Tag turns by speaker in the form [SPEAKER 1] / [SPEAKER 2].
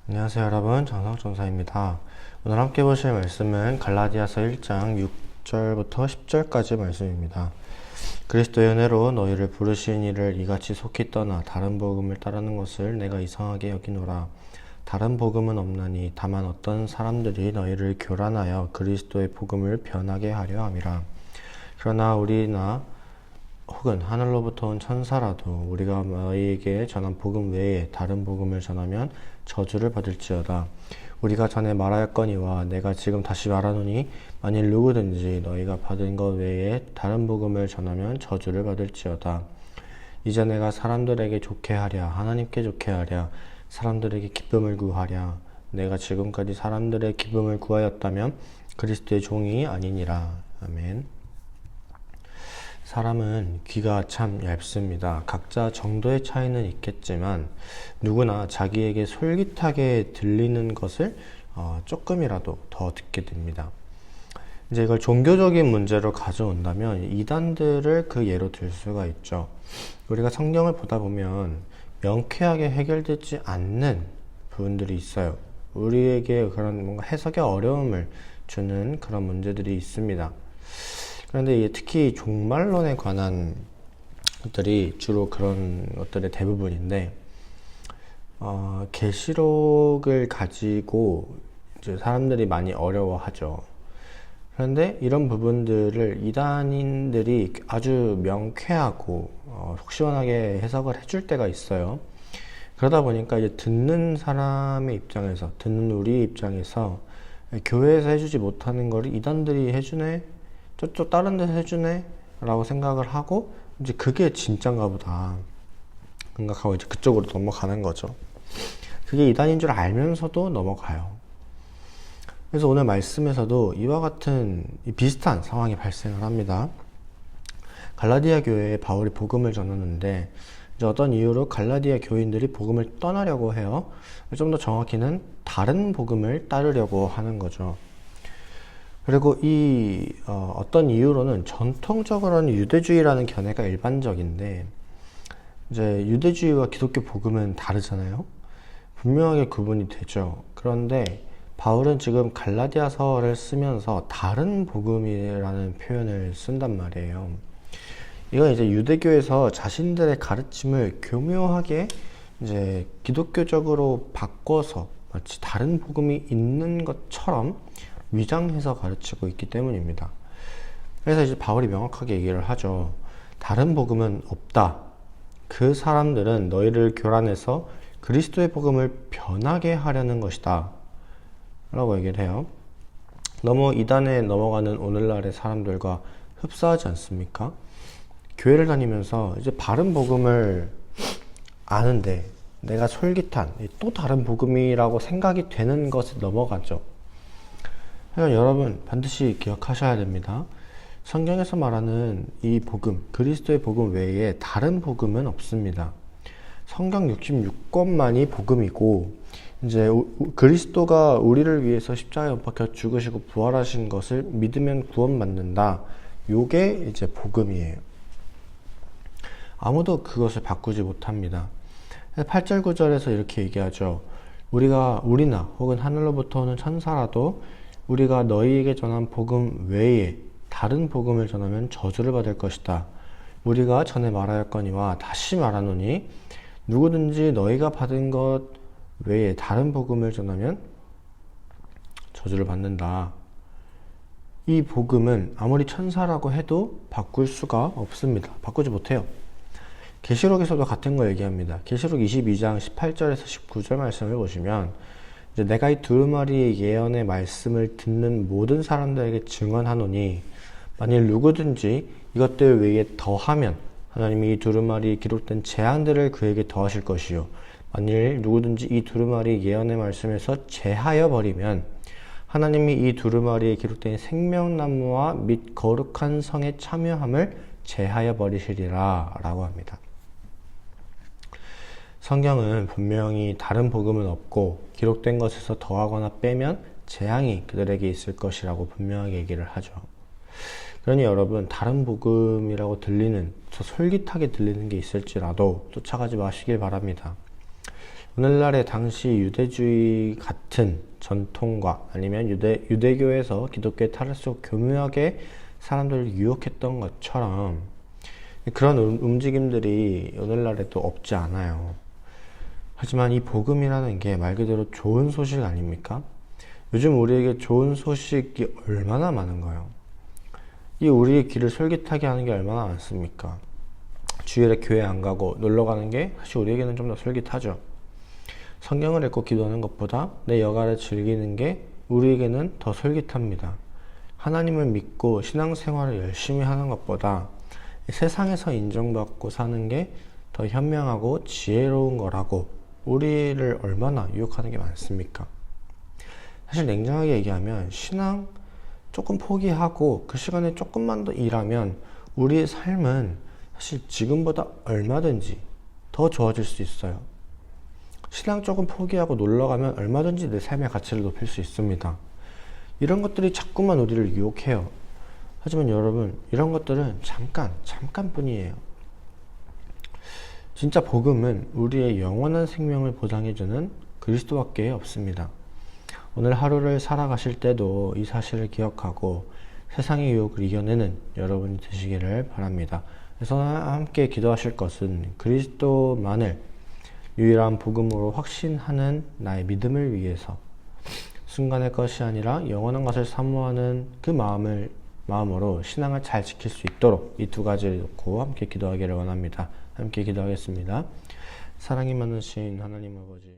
[SPEAKER 1] 안녕하세요 여러분, 정성전사입니다. 오늘 함께 보실 말씀은 갈라디아서 1장 6절부터 10절까지 말씀입니다. 그리스도의 은혜로 너희를 부르신 이를 이같이 속히 떠나 다른 복음을 따르는 것을 내가 이상하게 여기노라. 다른 복음은 없나니 다만 어떤 사람들이 너희를 교란하여 그리스도의 복음을 변하게 하려 함이라. 그러나 우리나 혹은 하늘로부터 온 천사라도 우리가 너희에게 전한 복음 외에 다른 복음을 전하면 저주를 받을지어다. 우리가 전에 말하였거니와 내가 지금 다시 말하노니 만일 누구든지 너희가 받은 것 외에 다른 복음을 전하면 저주를 받을지어다. 이제 내가 사람들에게 좋게 하랴 하나님께 좋게 하랴 사람들에게 기쁨을 구하랴. 내가 지금까지 사람들의 기쁨을 구하였다면 그리스도의 종이 아니니라. 아멘. 사람은 귀가 참 얇습니다. 각자 정도의 차이는 있겠지만 누구나 자기에게 솔깃하게 들리는 것을 조금이라도 더 듣게 됩니다. 이제 이걸 종교적인 문제로 가져온다면 이단들을 그 예로 들 수가 있죠. 우리가 성경을 보다 보면 명쾌하게 해결되지 않는 부분들이 있어요. 우리에게 그런 뭔가 해석의 어려움을 주는 그런 문제들이 있습니다. 그런데 특히 종말론에 관한 것들이 주로 그런 것들의 대부분인데, 계시록을 가지고 이제 사람들이 많이 어려워하죠. 그런데 이런 부분들을 이단인들이 아주 명쾌하고 속 시원하게 해석을 해줄 때가 있어요. 그러다 보니까 이제 듣는 사람의 입장에서, 듣는 우리 입장에서 교회에서 해주지 못하는 거를 이단들이 해주네, 저쪽 다른 데서 해주네 라고 생각을 하고 이제 그게 진짠가 보다 생각하고 이제 그쪽으로 넘어가는 거죠. 그게 이단인 줄 알면서도 넘어가요. 그래서 오늘 말씀에서도 이와 같은 비슷한 상황이 발생을 합니다. 갈라디아 교회에 바울이 복음을 전하는데 이제 어떤 이유로 갈라디아 교인들이 복음을 떠나려고 해요. 좀 더 정확히는 다른 복음을 따르려고 하는 거죠. 그리고 어떤 이유로는 전통적으로는 유대주의라는 견해가 일반적인데 이제 유대주의와 기독교 복음은 다르잖아요. 분명하게 구분이 되죠. 그런데 바울은 지금 갈라디아서를 쓰면서 다른 복음이라는 표현을 쓴단 말이에요. 이건 이제 유대교에서 자신들의 가르침을 교묘하게 이제 기독교적으로 바꿔서 마치 다른 복음이 있는 것처럼 위장해서 가르치고 있기 때문입니다. 그래서 이제 바울이 명확하게 얘기를 하죠. 다른 복음은 없다. 그 사람들은 너희를 교란해서 그리스도의 복음을 변하게 하려는 것이다 라고 얘기를 해요. 너무 이단에 넘어가는 오늘날의 사람들과 흡사하지 않습니까? 교회를 다니면서 이제 바른 복음을 아는데 내가 솔깃한 또 다른 복음이라고 생각이 되는 것에 넘어가죠. 여러분 반드시 기억하셔야 됩니다. 성경에서 말하는 이 복음, 그리스도의 복음 외에 다른 복음은 없습니다. 성경 66권만이 복음이고 이제 그리스도가 우리를 위해서 십자가에 못 박혀 죽으시고 부활하신 것을 믿으면 구원받는다. 요게 이제 복음이에요. 아무도 그것을 바꾸지 못합니다. 8절 9절에서 이렇게 얘기하죠. 우리나 혹은 하늘로부터 오는 천사라도 우리가 너희에게 전한 복음 외에 다른 복음을 전하면 저주를 받을 것이다. 우리가 전에 말하였거니와 다시 말하노니 누구든지 너희가 받은 것 외에 다른 복음을 전하면 저주를 받는다. 이 복음은 아무리 천사라고 해도 바꿀 수가 없습니다. 바꾸지 못해요. 계시록에서도 같은 거 얘기합니다. 계시록 22장 18절에서 19절 말씀을 보시면 이제 내가 이 두루마리의 예언의 말씀을 듣는 모든 사람들에게 증언하노니 만일 누구든지 이것들 외에 더하면 하나님이 이 두루마리에 기록된 재앙들을 그에게 더하실 것이요 만일 누구든지 이 두루마리 예언의 말씀에서 제하여 버리면 하나님이 이 두루마리에 기록된 생명나무와 및 거룩한 성의 참여함을 제하여 버리시리라 라고 합니다. 성경은 분명히 다른 복음은 없고 기록된 것에서 더하거나 빼면 재앙이 그들에게 있을 것이라고 분명하게 얘기를 하죠. 그러니 여러분 다른 복음이라고 들리는, 저 솔깃하게 들리는 게 있을지라도 쫓아가지 마시길 바랍니다. 오늘날의 당시 유대주의 같은 전통과 아니면 유대교에서 기독교에 탈할수록 교묘하게 사람들을 유혹했던 것처럼 그런 움직임들이 오늘날에도 없지 않아요. 하지만 이 복음이라는 게 말 그대로 좋은 소식 아닙니까? 요즘 우리에게 좋은 소식이 얼마나 많은 거예요. 이 우리의 귀를 솔깃하게 하는 게 얼마나 많습니까? 주일에 교회 안 가고 놀러 가는 게 사실 우리에게는 좀 더 솔깃하죠. 성경을 읽고 기도하는 것보다 내 여가를 즐기는 게 우리에게는 더 솔깃합니다. 하나님을 믿고 신앙생활을 열심히 하는 것보다 세상에서 인정받고 사는 게 더 현명하고 지혜로운 거라고 우리를 얼마나 유혹하는 게 많습니까? 사실 냉정하게 얘기하면 신앙 조금 포기하고 그 시간에 조금만 더 일하면 우리의 삶은 사실 지금보다 얼마든지 더 좋아질 수 있어요. 신앙 조금 포기하고 놀러 가면 얼마든지 내 삶의 가치를 높일 수 있습니다. 이런 것들이 자꾸만 우리를 유혹해요. 하지만 여러분, 이런 것들은 잠깐뿐이에요. 진짜 복음은 우리의 영원한 생명을 보장해주는 그리스도밖에 없습니다. 오늘 하루를 살아가실 때도 이 사실을 기억하고 세상의 유혹을 이겨내는 여러분이 되시기를 바랍니다. 그래서 함께 기도하실 것은 그리스도만을 유일한 복음으로 확신하는 나의 믿음을 위해서 순간의 것이 아니라 영원한 것을 사모하는 그 마음으로 신앙을 잘 지킬 수 있도록 이 두 가지를 놓고 함께 기도하기를 원합니다. 함께 기도하겠습니다. 사랑이 많으신 하나님 아버지,